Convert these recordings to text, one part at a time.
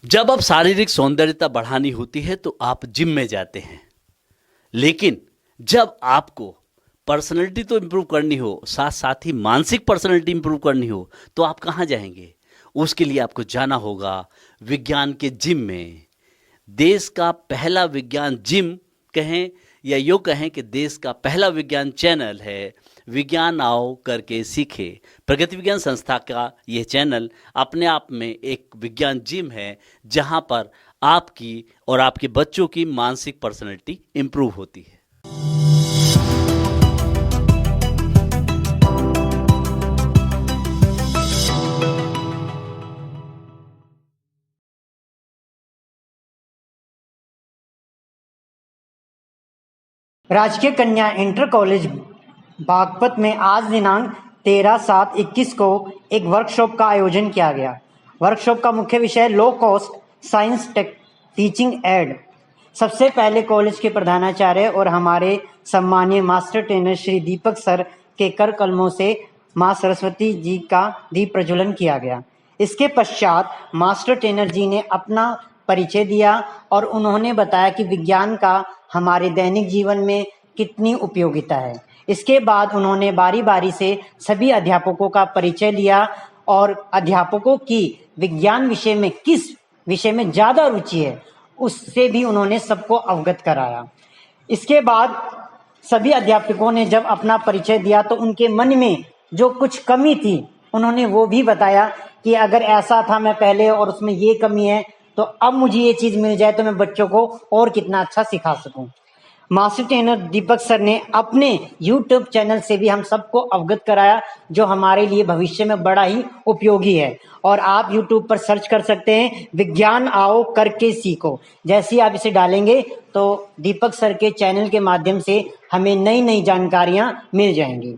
जब आप शारीरिक सौंदर्यता बढ़ानी होती है तो आप जिम में जाते हैं। लेकिन जब आपको पर्सनैलिटी तो इम्प्रूव करनी हो, साथ साथ ही मानसिक पर्सनैलिटी इम्प्रूव करनी हो, तो आप कहाँ जाएंगे? उसके लिए आपको जाना होगा विज्ञान के जिम में। देश का पहला विज्ञान जिम कहें या यूँ कहें कि देश का पहला विज्ञान चैनल है विज्ञान आओ करके सीखे। प्रगति विज्ञान संस्था का ये चैनल अपने आप में एक विज्ञान जिम है, जहाँ पर आपकी और आपके बच्चों की मानसिक पर्सनैलिटी इम्प्रूव होती है। राजकीय कन्या इंटर कॉलेज बागपत में आज दिनांक 13/7/21 को एक वर्कशॉप का आयोजन किया गया। वर्कशॉप का मुख्य विषय low cost science teaching add. सबसे पहले कॉलेज के प्रधानाचार्य और हमारे सम्मानीय master trainer Shri Deepak sir के कर कलमों से माँ सरस्वती जी का दीप प्रज्वलन किया गया। इसके पश्चात मास्टर ट्रेनर जी ने अपना परिचय दिया और उन्होंने बताया कि विज्ञान का हमारे दैनिक जीवन में कितनी उपयोगिता है। इसके बाद उन्होंने बारी बारी से सभी अध्यापकों का परिचय लिया और अध्यापकों की विज्ञान विषय में किस विषय में ज़्यादा रुचि है उससे भी उन्होंने सबको अवगत कराया। इसके बाद सभी अध्यापकों ने जब अपना परिचय दिया तो उनके मन में जो कुछ कमी थी उन्होंने वो भी बताया कि अगर ऐसा था मैं पहले और उसमें ये कमी है तो अब मुझे ये चीज़ मिल जाए तो मैं बच्चों को और कितना अच्छा सिखा सकूं। मास्टर ट्रेनर दीपक सर ने अपने यूट्यूब चैनल से भी हम सबको अवगत कराया, जो हमारे लिए भविष्य में बड़ा ही उपयोगी है। और आप यूट्यूब पर सर्च कर सकते हैं विज्ञान आओ करके सीखो। जैसे ही आप इसे डालेंगे तो दीपक सर के चैनल के माध्यम से हमें नई नई जानकारियां मिल जाएंगी।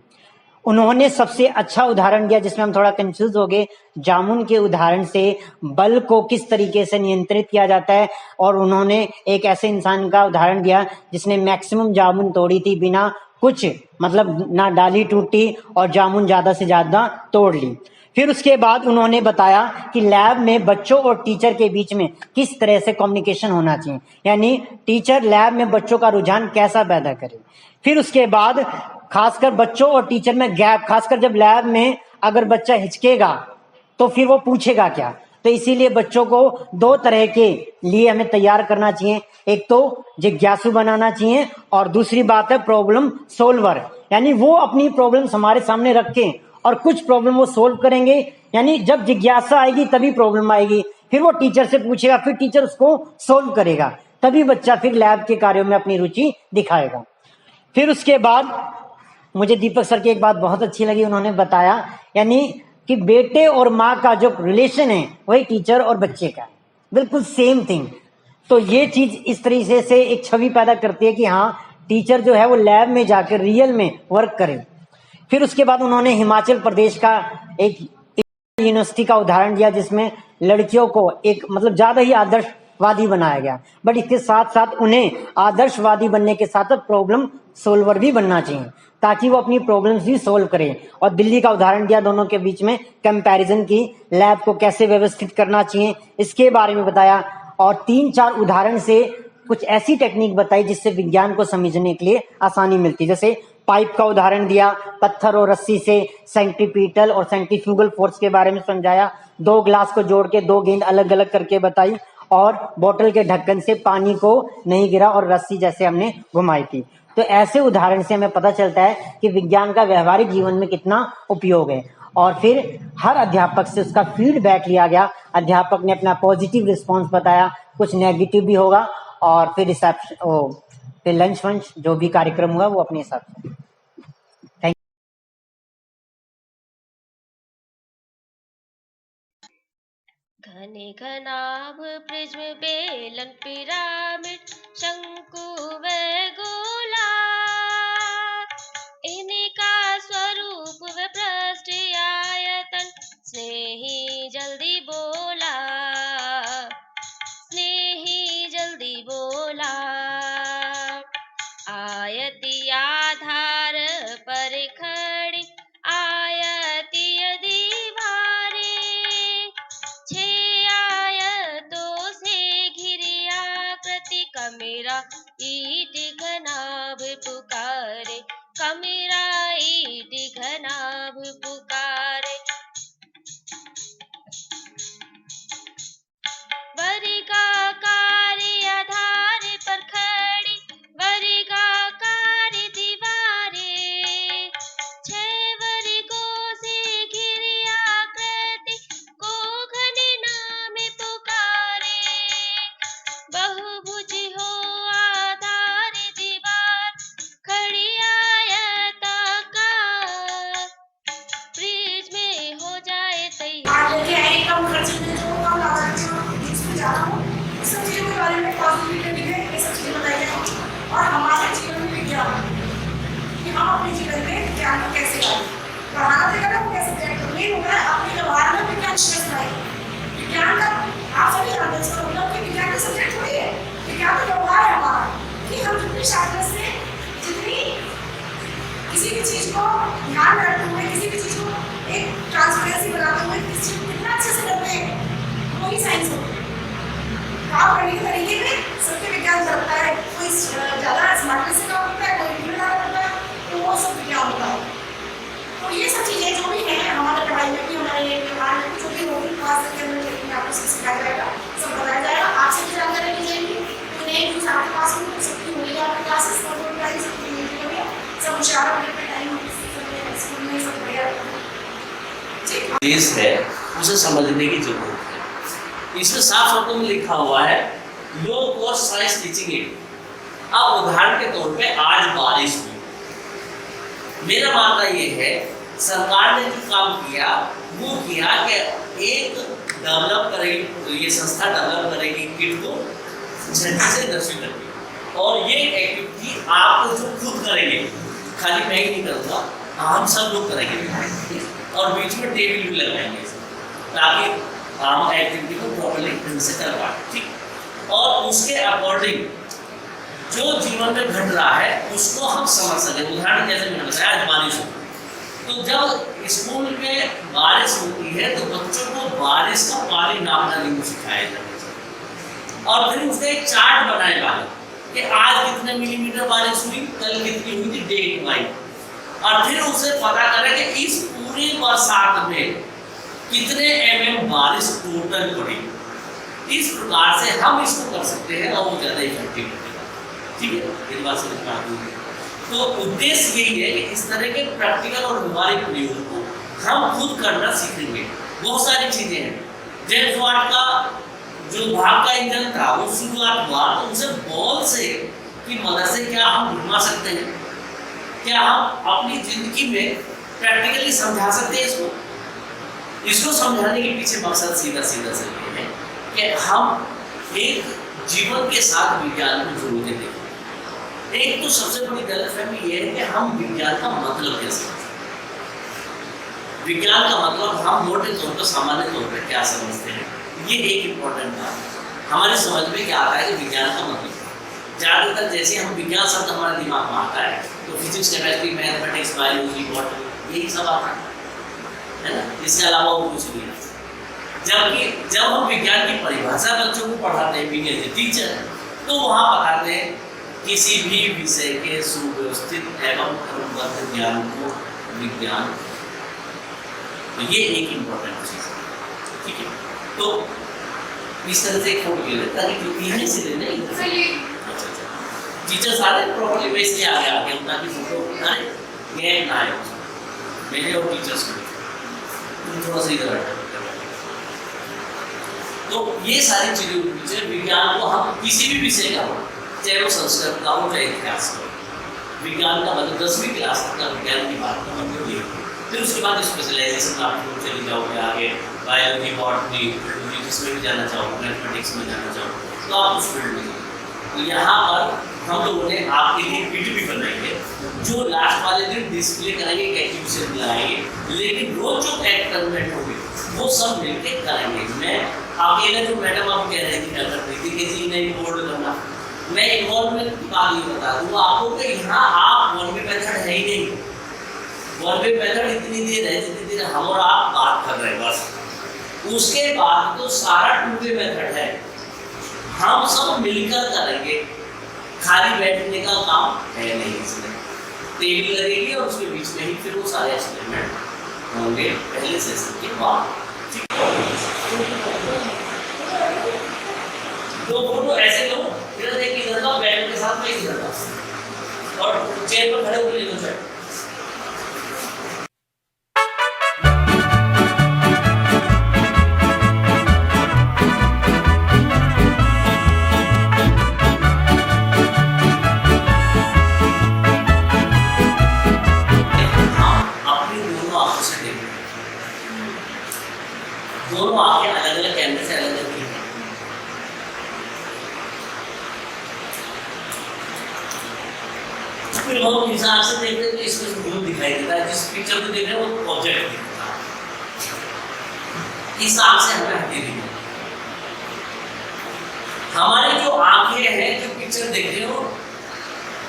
उन्होंने सबसे अच्छा उदाहरण दिया जिसमें हम थोड़ा कंफ्यूज हो गए। जामुन के उदाहरण से बल को किस तरीके से नियंत्रित किया जाता है, और उन्होंने एक ऐसे इंसान का उदाहरण दिया जिसने मैक्सिमम जामुन तोड़ी थी बिना कुछ मतलब ना डाली टूटी और जामुन ज्यादा से ज्यादा तोड़ ली। फिर उसके बाद उन्होंने बताया कि लैब में बच्चों और टीचर के बीच में किस तरह से कम्युनिकेशन होना चाहिए, यानी टीचर लैब में बच्चों का रुझान कैसा पैदा करे। फिर उसके बाद खासकर बच्चों और टीचर में गैप, खासकर जब लैब में अगर बच्चा हिचकेगा तो फिर वो पूछेगा क्या। तो इसीलिए बच्चों को दो तरह के लिए हमें तैयार करना चाहिए, एक तो जिज्ञासु बनाना चाहिए और दूसरी बात है प्रॉब्लम सोल्वर, यानी वो अपनी प्रॉब्लम्स हमारे सामने रखें और कुछ प्रॉब्लम वो सोल्व करेंगे। यानी जब जिज्ञासा आएगी तभी प्रॉब्लम आएगी, फिर वो टीचर से पूछेगा, फिर टीचर उसको सोल्व करेगा, तभी बच्चा फिर लैब के कार्यों में अपनी रुचि दिखाएगा। फिर उसके बाद मुझे दीपक सर की एक बात बहुत अच्छी लगी, उन्होंने बताया यानी कि बेटे और माँ का जो रिलेशन है वही टीचर और बच्चे का है, बिल्कुल सेम थिंग। तो ये चीज इस तरीके से एक छवि पैदा करती है कि हाँ टीचर जो है वो लैब में जाकर रियल में वर्क करे। फिर उसके बाद उन्होंने हिमाचल प्रदेश का एक यूनिवर्सिटी का उदाहरण दिया जिसमें लड़कियों को एक मतलब ज्यादा ही आदर्शवादी बनाया गया, बट इसके साथ साथ उन्हें आदर्शवादी बनने के साथ साथ प्रॉब्लम सोल्वर भी बनना चाहिए ताकि वो अपनी प्रॉब्लम्स भी सोल्व करें। और दिल्ली का उदाहरण दिया दोनों के बीच में कंपैरिजन की, लैब को कैसे व्यवस्थित करना चाहिए इसके बारे में बताया। और 3-4 उदाहरण से कुछ ऐसी टेक्निक बताई जिससे विज्ञान को समझने के लिए आसानी मिलती, जैसे पाइप का उदाहरण दिया, पत्थर और रस्सी से सेंट्रीपिटल और सेंट्रीफ्यूगल फोर्स के बारे में समझाया, 2 ग्लास को जोड़ के 2 गेंद अलग अलग करके बताई, और बोतल के ढक्कन से पानी को नहीं गिरा और रस्सी जैसे हमने घुमाई थी। तो ऐसे उदाहरण से हमें पता चलता है कि विज्ञान का व्यवहारिक जीवन में कितना उपयोग है। और फिर हर अध्यापक से उसका फीडबैक लिया गया, अध्यापक ने अपना पॉजिटिव रिस्पॉन्स बताया, कुछ नेगेटिव भी होगा, और फिर फिर लंच वंच जो भी कार्यक्रम हुआ वो अपने हिसाब से। थैंक घने घनाभ प्रिज्म बेलन पिरामिड शंकु व गोला, इनका स्वरूप व पृष्ठ आयतन स्नेही जल्दी बोला, स्नेही जल्दी बोला। आयतीय आधार पर खड़ी आयतीय दीवारें, 6 आयतों ईट घनाभ पुकारे, कमेरा ईट घनाभ पुकारे। वर्गाकार आधार पर खड़ी, वर्गाकार दीवारें, 6 वर्गों से घिरी आकृति को घने नाम पुकारे। बहुभुज हो आधार दीवार, खड़ी आयताकार, ब्रिज में हो जाए तैयार। आगे आगे कम खर्च में जो कम लागत में इसमें जा रहा हूँ, इस सब चीज़ों के बारे में पॉजिटिविटी है, ये सब चीज़ें बताई जाएंगी और हमारे जीवन में विज्ञान कि हम अपने जीवन में विज्ञान को कैसे करें। पढ़ाना देगा ना वो कैसे करें, मेन होगा अपने व्यवहार में विज्ञान कैसे लाए। विज्ञान का आप सभी जानते हैं, इसका मतलब कि विज्ञान का सब्जेक्ट थोड़ी है, विज्ञान का व्यवहार है हमारा कि हम जितनी शास्त्र से जितनी किसी भी चीज़ को ध्यान में रखते हुए, किसी भी चीज़ को एक ट्रांसपेरेंसी बनाते हुए किसी चीज़ को कितना अच्छे से करते हैं, वही साइंस होती है। काम करने के तरीके में सबके विज्ञान चलता है, कोई ज़्यादा स्मार्टनेस से काम करता है, कोई नहीं ज़्यादा करता है, तो वो सब विज्ञान होता है। तो ये सब चीज़ें जो भी हैं हमारे पढ़ाई में भी, हमारे व्यवहार में भी जो भी होगी, खास करके हमें आपको सिखाया जाएगा, सब बताया जाएगा, आपसे भी जानकारी ली जाएगी। तो नई न्यूज़ आपके पास में सबकी होगी, आपके क्लासेस में सबकी होगी, सब होशियार होने पर टाइम स्कूल में सब बढ़िया देश है उसे समझने की जरूरत है। इसमें साफ शब्दों में लिखा हुआ है low cost science teaching add. अब उदाहरण के तौर पे आज बारिश हुई, मेरा मानना ये है सरकार ने जो काम किया वो किया कि एक डेवलप करेगी, ये संस्था डेवलप करेगी किट को 6वीं से 10वीं तक की, और ये एक्टिविटी आपको जो खुद करेंगे, खाली मैं ही नहीं करूँगा, हम सब लोग करेंगे और बीच में टेबल भी लगाएंगे ताकि हम एक्टिविटी को प्रॉपर्ली ढंग से कर पाए, ठीक। और उसके अकॉर्डिंग जो जीवन में घट रहा है उसको हम समझ सकें। उदाहरण जैसे मैंने बताया आज बारिश हो, तो जब स्कूल में बारिश होती है तो बच्चों को बारिश का पानी नापना नहीं सिखाया जाता है, और फिर उसका एक चार्ट बनाए वाले कि आज कितने मिलीमीटर बारिश हुई, कल कितनी हुई थी, डेट वाइज, और फिर उसे पता करें कि इस पूरी बरसात में कितने mm बारिश टोटल पड़ी। इस प्रकार से हम इसको कर सकते हैं और वो ज़्यादा इफेक्टिव होगा, ठीक है। इस बात से तो उद्देश्य यही है कि इस तरह के प्रैक्टिकल और व्यवहारिक प्रयोग को हम खुद करना सीखेंगे। बहुत सारी चीज़ें हैं, जेम्स वाट का जो भाग का इंजन था वो शुरुआत हुआ तो उसे बॉल से की मदद से क्या हम घुमा सकते हैं, क्या हम अपनी जिंदगी में प्रैक्टिकली समझा सकते हैं इसको समझाने के पीछे मकसद सीधा सीधा से ये है कि हम एक जीवन के साथ विज्ञान को जोड़ के देखें। एक तो सबसे बड़ी गलतफहमी ये है कि हम विज्ञान का मतलब क्या समझते हैं। विज्ञान का मतलब हम मोटे तौर पर सामान्य तौर पर क्या समझते हैं, ये एक इम्पोर्टेंट बात हमारी समझ में क्या आता है कि विज्ञान का मतलब ज़्यादातर जैसे हम विज्ञान शब्द हमारे दिमाग में आता है तो physics, chemistry, mathematics, biology, botany यही सब आता है ना, इसके अलावा वो कुछ नहीं आता। जबकि जब हम विज्ञान की परिभाषा बच्चों को पढ़ाते हैं, विज्ञान के टीचर तो वहाँ बताते हैं किसी भी विषय के सुव्यवस्थित एवं क्रमबद्ध ज्ञान को विज्ञान। तो ये एक इम्पोर्टेंट चीज़ है, ठीक है। तो इस तरह से एक फोटो ले लेता है कि यहीं से लेना अच्छा टीचर सारे प्रॉपर्ली मैं इसलिए आगे आ गया ताकि फोटो अरे गैप ना आए मेरे और टीचर्स को, थोड़ा सा इधर हटा। तो ये सारी चीज़ों के पीछे विज्ञान को हम किसी भी विषय का हो, चाहे वो संस्कृत का हो चाहे इतिहास का हो, विज्ञान का मतलब 10वीं क्लास तक का विज्ञान की बात का मतलब ये। फिर उसके बाद स्पेशलाइजेशन आप लोग चले जाओगे आगे, बायोलॉजी, बॉटनी, जिसमें भी जाना चाहो, मैथमेटिक्स में जाना चाहो तो आप उस फील्ड में जाओ। तो यहाँ पर हम लोगों ने आपके लिए पीटीपी बनाएंगे जो लास्ट वाले दिन डिस्प्ले करेंगे, एक एक्टिविटी दिलाएंगे, लेकिन रोज जो एक्सपेरिमेंट होगी वो सब मिलकर करेंगे। मैं अकेले जो मैडम आप कह रहे थे क्या करते थे कि जी नहीं बोर्ड करना, मैं इन्वॉल्वमेंट की बात ये बता दूँ आपको कि यहाँ आप वन वे मेथड है ही नहीं। वन वे मेथड इतनी देर है जितनी देर हम और आप बात कर रहे हैं बस, उसके बाद तो सारा टू वे मेथड है, हम सब मिलकर करेंगे। खाली बैठने का काम है नहीं इसमें। टेबल लगेगी और उसके बीच में ही फिर वो सारे एक्सपेरिमेंट होंगे पहले सेशन के बाद। दो फोटो ऐसे लो, इधर एक इधर का बैग के साथ में इधर का, और चेयर पर खड़े होकर ले लो बैग। दोनों आंखें अलग अलग कैमरे से अलग अलग हैं। फिर हम हिसाब से देख रहे हैं तो इसमें धूल दिखाई देता है, जिस पिक्चर को देख रहे हैं वो ऑब्जेक्ट दिखता है। इस आंख से हमें हटी दी हमारी जो आंखें हैं जो पिक्चर देख रहे हो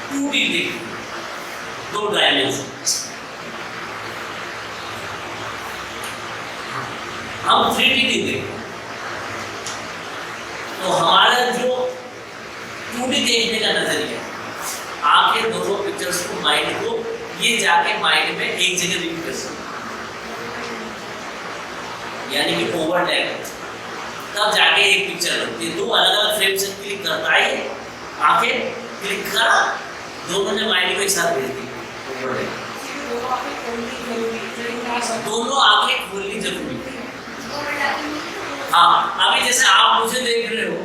2D देख रहे हो, 2 डायमेंशन। हम 3D नहीं देख रहे। तो हमारा जो 2D देखने का नजरिया, आंखें दोनों पिक्चर्स को माइंड को ये जाके माइंड में एक जगह रिपीट कर सकते, यानी कि ओवरलैप, तब जाके एक पिक्चर लगती है। 2 अलग अलग फ्रेम से क्लिक करता है, आंखें क्लिक करा, दोनों ने माइंड को एक साथ भेज दी। दोनों आंखें खोलनी जरूरी है। हाँ, अभी जैसे आप मुझे देख रहे हो,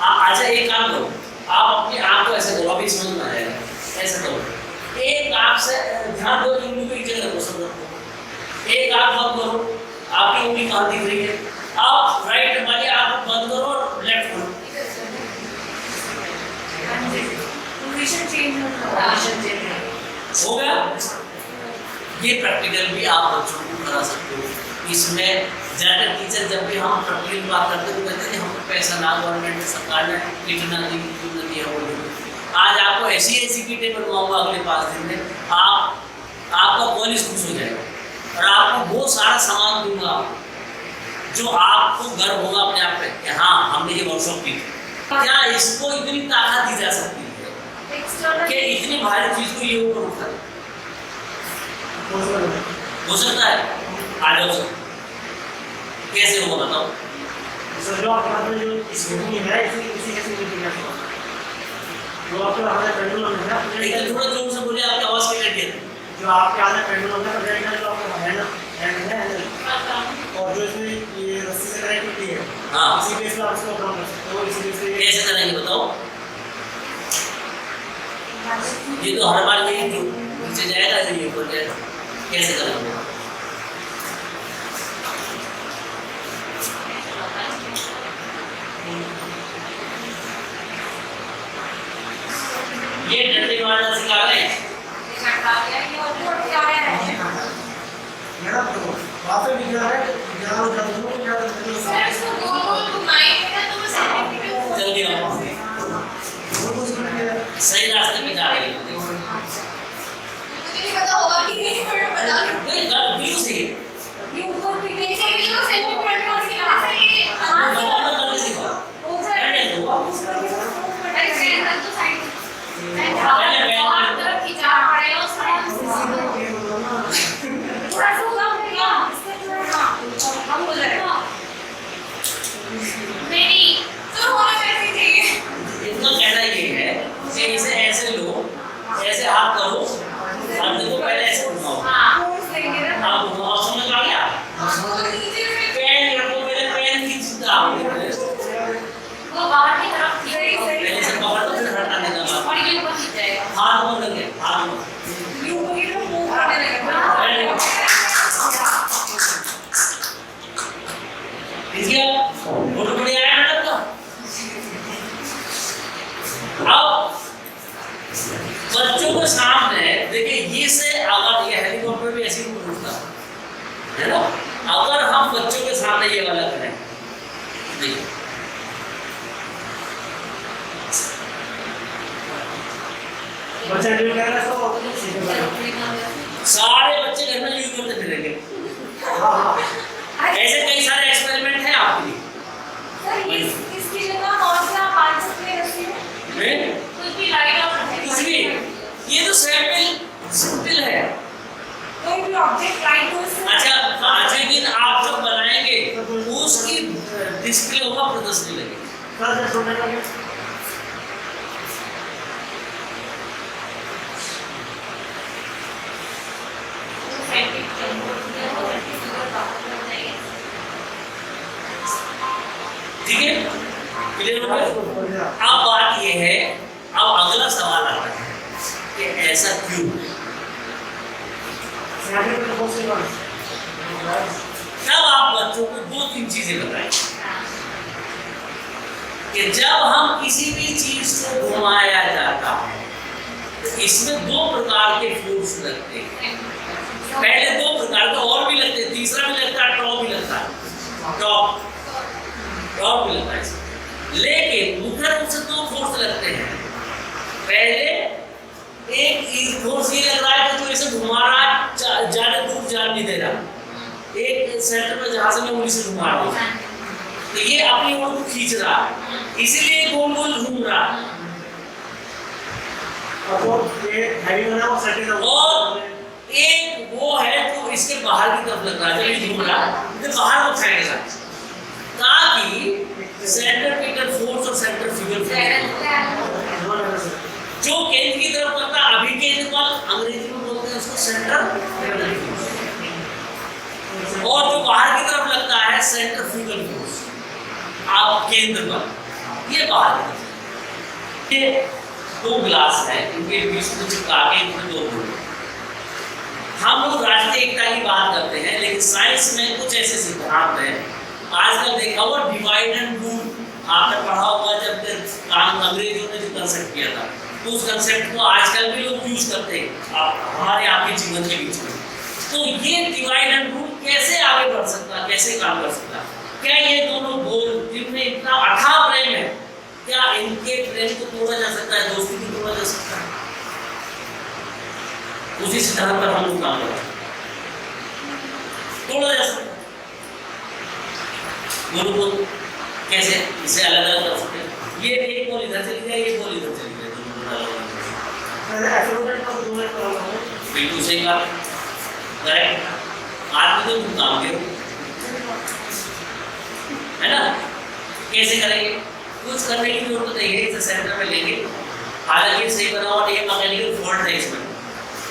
अच्छा एक काम करो, आप अपनी आंख को ऐसे करो, अभी समझ में आएगा। ऐसे करो, एक आंख से ध्यान दो, उंगली को एक जगह रखो, सब रखो। एक आंख बंद करो, आपकी उंगली कहाँ दिख रही है? आप राइट वाली आंख बंद करो और लेफ्ट खोलो। हो गया? ये प्रैक्टिकल भी आप बच्चों को करा सकते हो। इसमें ज़्यादातर टीचर जब भी हम प्रैक्टिकल बात करते हैं तो कहते हैं हमको पैसा ना गवर्नमेंट सरकार ने कितना दिया वो। आज आपको ऐसी किटें बनवाऊंगा अगले 5 दिन में, आपका कॉलेज खुश हो जाएगा और आपको वो सारा सामान दूंगा जो आपको गर्व होगा अपने आप पे कि हाँ हमने ये वर्कशॉप की। क्या इसको इतनी ताकत दी जा सकती है कि इतनी भारी चीज को ये ऊपर उठा हो सकता है? आ जाओ सर, कैसे होगा बताओ? सर जो आपके जो इस मीटिंग है इसी कैसे मीटिंग है जो आपके हमारे पेंडुलम है, लेकिन थोड़ा जोर से बोले, आपकी आवाज क्लियर है। जो आपके आने पेंडुलम है प्रोजेक्ट जो आपका है ना हैंड और जो इसमें ये रस्सी से कनेक्टिविटी है, हाँ, इसी बेस पे आप इसको काम कर सकते हो। इसी बेस पे कैसे करेंगे बताओ? ये तो हर बार यही नीचे जाएगा, ये ऊपर जाएगा, कैसे करेंगे? ये डंडे मारना सिखा रहे हैं। मेरा तो वहाँ पे भी जा रहा है, जल्दी आओ, सही रास्ते पे जा रहे हैं। बिल्कुल सही है। इतना कहना ये है कि इसे ऐसे लो, ऐसे हाथ करो और देखो पहले ऐसे उठाओ। आप उठाओ, समझ आ गया? पेन रखो, मेरे पेन की चिंता पहले से पकड़ दो, फिर हटा देना। हाथ बंद करके, हाथ बंद। फोटो बढ़िया आया मैडम का। अब बच्चों के सामने देखिए, ये से अगर ये हेलीकॉप्टर भी ऐसे ही उड़ता है ना, अगर हम बच्चों के सामने ये वाला करें, देखिए बच्चा ड्रिल कर रहा है तो सारे बच्चे घर में यूज करते फिरेंगे। ऐसे कई सारे एक्सपेरिमेंट हैं आपके लिए। इसकी जगह और क्या बांध सकते हैं रस्सी में? हैं? ये तो सिंपल है। कोई भी ऑब्जेक्ट लाइट हो अच्छा, 5वें दिन आप जब बनाएंगे उसकी डिस्प्ले होगा, प्रदर्शनी लगेगी। सर छोटे का क्या? ठीक है, क्लियर हो गया? अब बात ये है, अब अगला सवाल आता है कि ऐसा क्यों? तब आप बच्चों को 2-3 चीजें बताएं कि जब हम किसी भी चीज को घुमाया जाता है तो इसमें 2 प्रकार के फोर्स लगते हैं। पहले 2 प्रकार के और भी लगते हैं, तीसरा भी लगता है, टॉप भी लगता है, टॉप भी लगता है। लेकिन मुख्य रूप से 2 फोर्स लगते हैं। पहले एक फोर्स ये लग रहा है कि जो इसे घुमा रहा है, ज्यादा दूर जा नहीं दे रहा। एक सेंटर में जहां से मैं उंगली से घुमा रहा हूं तो ये अपनी ओर को खींच रहा है, इसीलिए गोल गोल घूम रहा है। और एक वो है जो इसके बाहर की तरफ लग रहा है, जब ये घूम रहा है तो बाहर को फेंकेगा, ताकि सेंट्रीपिटल फोर्स और सेंट्रीफ्यूगल फोर्स जो केंद्र की तरफ करता है, अभी केंद्र बल अंग्रेजी में बोलते हैं उसको सेंट्रीपिटल फोर्स, और जो बाहर की तरफ लगता है सेंट्रीफ्यूगल फोर्स, आप केंद्र बल। ये बाहर की तरफ, ये 2 ग्लास है, इनके बीच में चिपका के इनमें 2 होल। हम लोग राष्ट्रीय एकता की बात करते हैं, लेकिन साइंस में कुछ ऐसे सिद्धांत हैं। आजकल देखा हुआ डिवाइड एंड रूल आपने पढ़ा होगा, जब काम अंग्रेजों ने जो कंसेप्ट किया था, तो उस कंसेप्ट को आजकल भी लोग यूज करते हैं हमारे आपके जीवन के बीच में। तो ये डिवाइड एंड रूल कैसे आगे बढ़ सकता, कैसे काम कर सकता? क्या ये दोनों गोल जिनमें इतना अथाह प्रेम है, क्या इनके प्रेम को तोड़ा जा सकता है, दोस्ती को तोड़ा जा सकता है? उसी सिद्धांत पर हम लोग काम करते हैं, तोड़ा जा सकता है। दोनों को कैसे इसे अलग अलग कर सकते हैं? ये एक बॉल इधर चली जाए, ये बॉल इधर चली जाए, बिल्कुल सही बात, करेक्ट। आदमी तो काम करो, है ना? कैसे करेंगे? कुछ करने की जरूरत नहीं है, इसे सेंटर में लेंगे। हालांकि सही बनाओ, ये मैकेनिकल फॉल्ट है इसमें,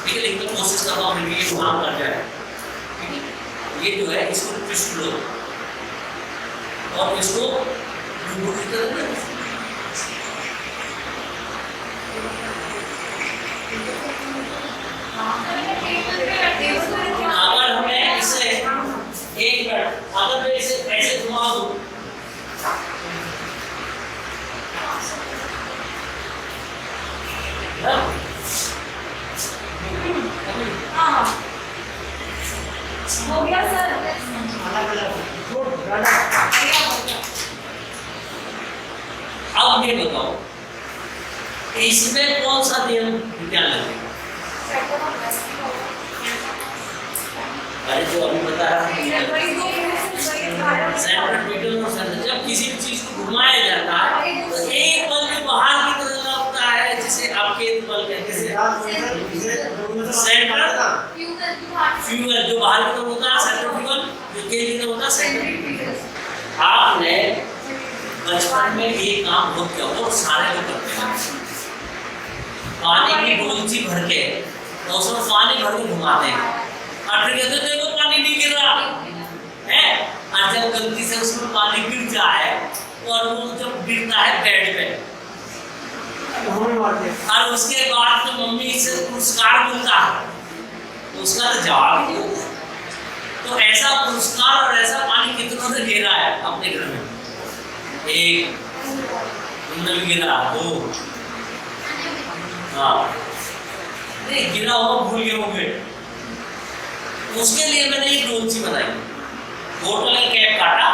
ठीक है, लेकिन कोशिश करता हूँ ये काम कर जाए। ये जो है इसको ट्विस्ट लो और इसको की तरह अगर हमें इसे एक मिनट, अगर मैं इसे ऐसे घुमा दूं, हो गया सर। अब ये बताओ इसमें कौन सा नियम विज्ञान लगेगा? अरे जो अभी बताया, सेंट्रीपिटल और सेंटर, जब किसी भी चीज को घुमाया जाता है तो एक बल जो बाहर की तरफ लगता है, जिसे आप केंद्र बल कहते हैं, सेंटर फ्यूगल जो बाहर की तरफ होता है, सेंट्रीफ्यूगल जो केंद्र की तरफ होता है, सेंट्रीपिटल। आपने बचपन में ये काम बहुत किया और सारे लोग करते हैं। पानी की डोलची भर के तो उसमें पानी भर के घुमाते हैं और फिर कहते देखो पानी नहीं गिर रहा है, और जब गलती से उसमें पानी गिर जाए और वो जब गिरता है बेड पे, और उसके बाद तो मम्मी से पुरस्कार मिलता है, उसका तो जवाब नहीं होता। तो ऐसा पुरस्कार और ऐसा पानी कितनों ने गिरा है अपने घर में? 1 तुमने भी गिरा, 2, हाँ, नहीं गिरा होगा, भूल गए होंगे। उसके लिए मैंने एक डोलची बनाई, बोतल का कैप काटा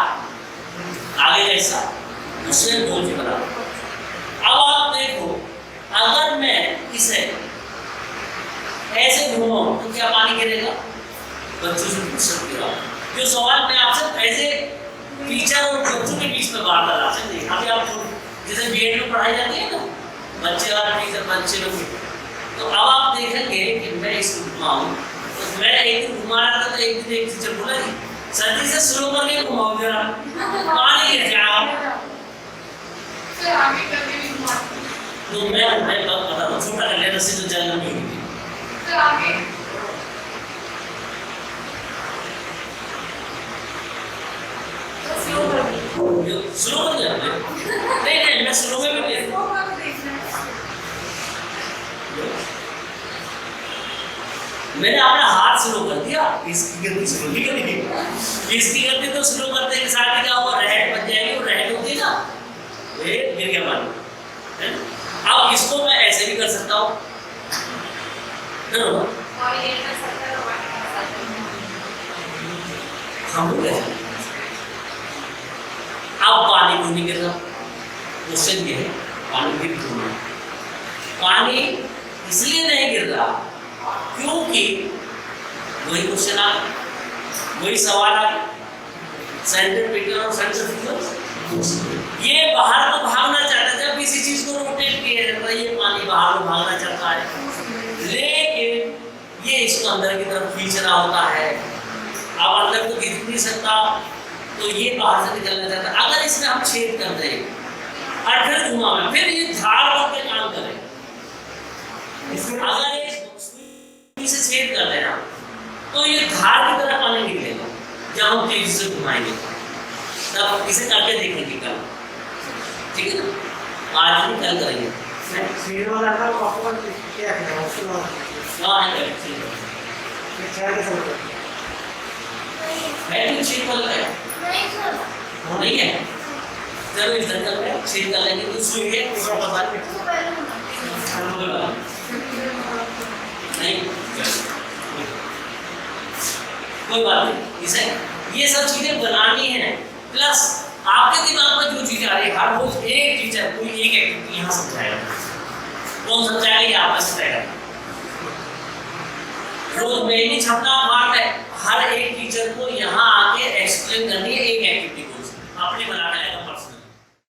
आगे जैसा, उससे डोलची बना। अब आप देखो, अगर मैं इसे ऐसे घुमाऊं तो क्या पानी गिरेगा? बच्चों से पूछ सकते हो, जो सवाल मैं आपसे ऐसे टीचर और बच्चों के बीच में बात कर रहा हूँ। अभी आप जैसे बीएड में पढ़ाई जाती है ना, बच्चे और टीचर, बच्चे लोग तो अब आप देखेंगे कि मैं इसको घुमाऊं, तो मैं एक दिन घुमा रहा था तो एक दिन एक टीचर बोला कि सर्दी से शुरू करके घुमाओ जरा, पानी गिर जाएगा। फिर आगे करके भी घुमाते हैं। तो मैं बता रहा हूँ, छोटा कर लेना से तो जल नहीं होगी। फिर आगे तो स्लो करके स्लो कर दिया आपने? नहीं मैं स्लो में भी स्लो करके देखना है। मैंने अपना हाथ स्लो कर दिया, इसकी गति स्लो नहीं करेगी। इसकी गति तो स्लो करते के साथ क्या हुआ, रहट बन जाएगी, वो रहट होती है ना, ये गिर गया पानी, है ना? अब इसको मैं ऐसे भी कर सकता हूँ, और ये कर सकता है हम लोग कैसे? अब पानी क्यों नहीं गिर रहा? क्वेश्चन ये है, पानी गिर क्यों नहीं? पानी इसलिए नहीं गिर रहा क्योंकि वही क्वेश्चन आ, वही सवाल आ, सेंटर पिटर और सेंटर फिगर, ये बाहर को भागना चाहता है। जब किसी चीज को रोटेट किया जाता है, ये पानी बाहर को भागना चाहता है, लेकिन ये इसको अंदर की तरफ खींच रहा होता है। अब अंदर को खींच नहीं सकता, तो ये बाहर से निकलना चाहता है। अगर इसमें हम छेद कर दें और फिर घुमाएं, फिर ये धार बन के काम करे। अगर ये से छेद कर देना, तो ये धार की तरह पानी निकलेगा। जब हम तेजी से घुमाएंगे तब इसे करके देखेंगे कल, ठीक है ना? आज भी कल करेंगे। सीढ़ी वाला था वो आपको क्या है उसके बाद हाँ है ठीक है, ये चार के साथ बैटिंग छेद वाला है नहीं है? चलो इधर कर रहे हैं, छेद कर लेंगे तो सुई है उसका पता नहीं, कोई बात नहीं। इसे ये सब चीजें बनानी है, प्लस आपके दिमाग में जो चीज आ रही है, हर रोज एक टीचर कोई एक एक्टिविटी यहाँ समझाएगा। कौन समझाएगा? ये आपस समझाएगा। रोज मेरी छपना पार्ट है, हर एक टीचर को यहाँ आके एक्सप्लेन करनी है एक एक्टिविटी को अपनी बना